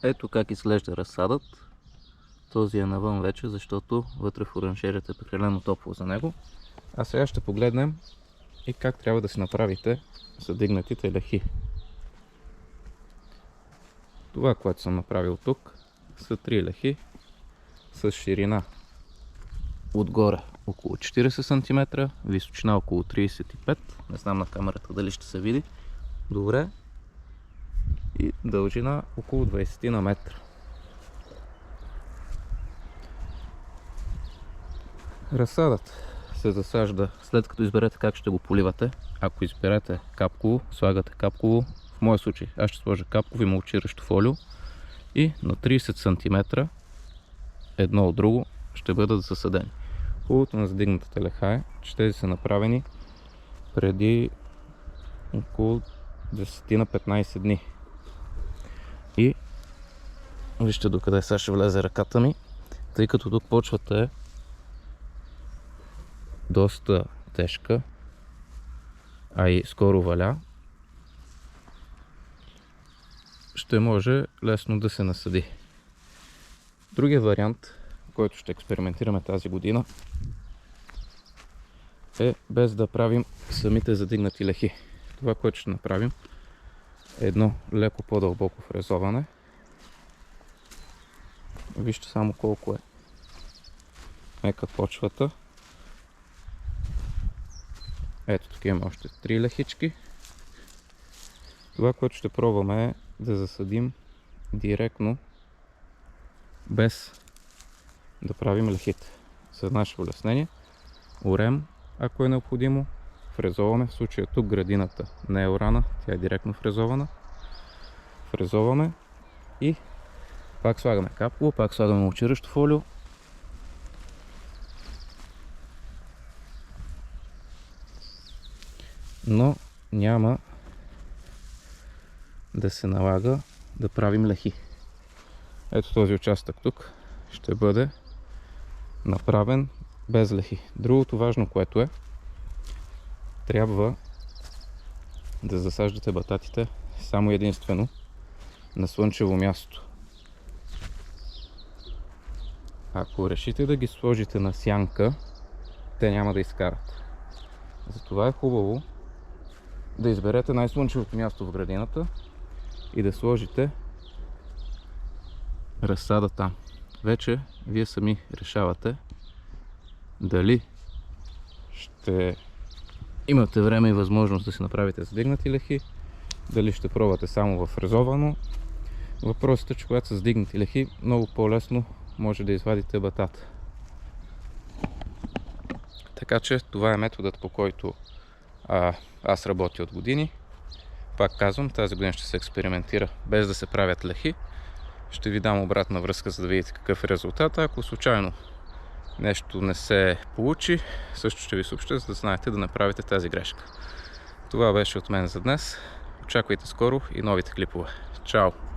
Ето как изглежда разсадът. Този е навън вече, защото вътре в оранжерията е прекалено топло за него. А сега ще погледнем и как трябва да си направите задигнатите лехи. Това, което съм направил тук, са 3 лехи с ширина отгоре около 40 см, височина около 35 см. Не знам на камерата дали ще се види добре. И дължина около 20 на метра. Разсадът се засажда след като изберете как ще го поливате. Ако изберете капково, слагате капково. В моя случай аз ще сложа капково и мулчиращо фолио. И на 30 см едно от друго ще бъдат засадени. Хубавото на задигнатата леха е, че тези са направени преди около 10 на 15 дни. И вижте докъде сега ще влезе ръката ми, тъй като тук почвата е доста тежка, а и скоро валя. Ще може лесно да се насади. Другия вариант, който ще експериментираме тази година, е без да правим самите задигнати лехи. Това, което ще направим, е едно леко по-дълбоко фрезоване. Вижте само колко е мека почвата. Ето тук имаме още 3 лехички. Това, което ще пробваме е да засадим директно, без да правим лехите. За наше улеснение орем, ако е необходимо, фрезоваме. В случая тук градината не е орана, тя е директно фрезована. Фрезоваме и пак слагаме капково, пак слагаме мулчиращо фолио. Но няма да се налага да правим лехи. Ето този участък тук ще бъде направен без лехи. Другото важно, което е, трябва да засаждате бататите само единствено на слънчево място. Ако решите да ги сложите на сянка, те няма да изкарат. Затова е хубаво да изберете най-слънчевото място в градината и да сложите разсада там. Вече вие сами решавате дали ще имате време и възможност да си направите задигнати лехи, дали ще пробвате само в фрезовано. Въпросът е, че когато са задигнати лехи, много по-лесно може да извадите батата. Така че това е методът, по който аз работя от години. Пак казвам, тази година ще се експериментира без да се правят лехи. Ще ви дам обратна връзка, за да видите какъв е резултат. Ако случайно нещо не се получи, също ще ви съобща, за да знаете да направите тази грешка. Това беше от мен за днес. Очаквайте скоро и новите клипове. Чао!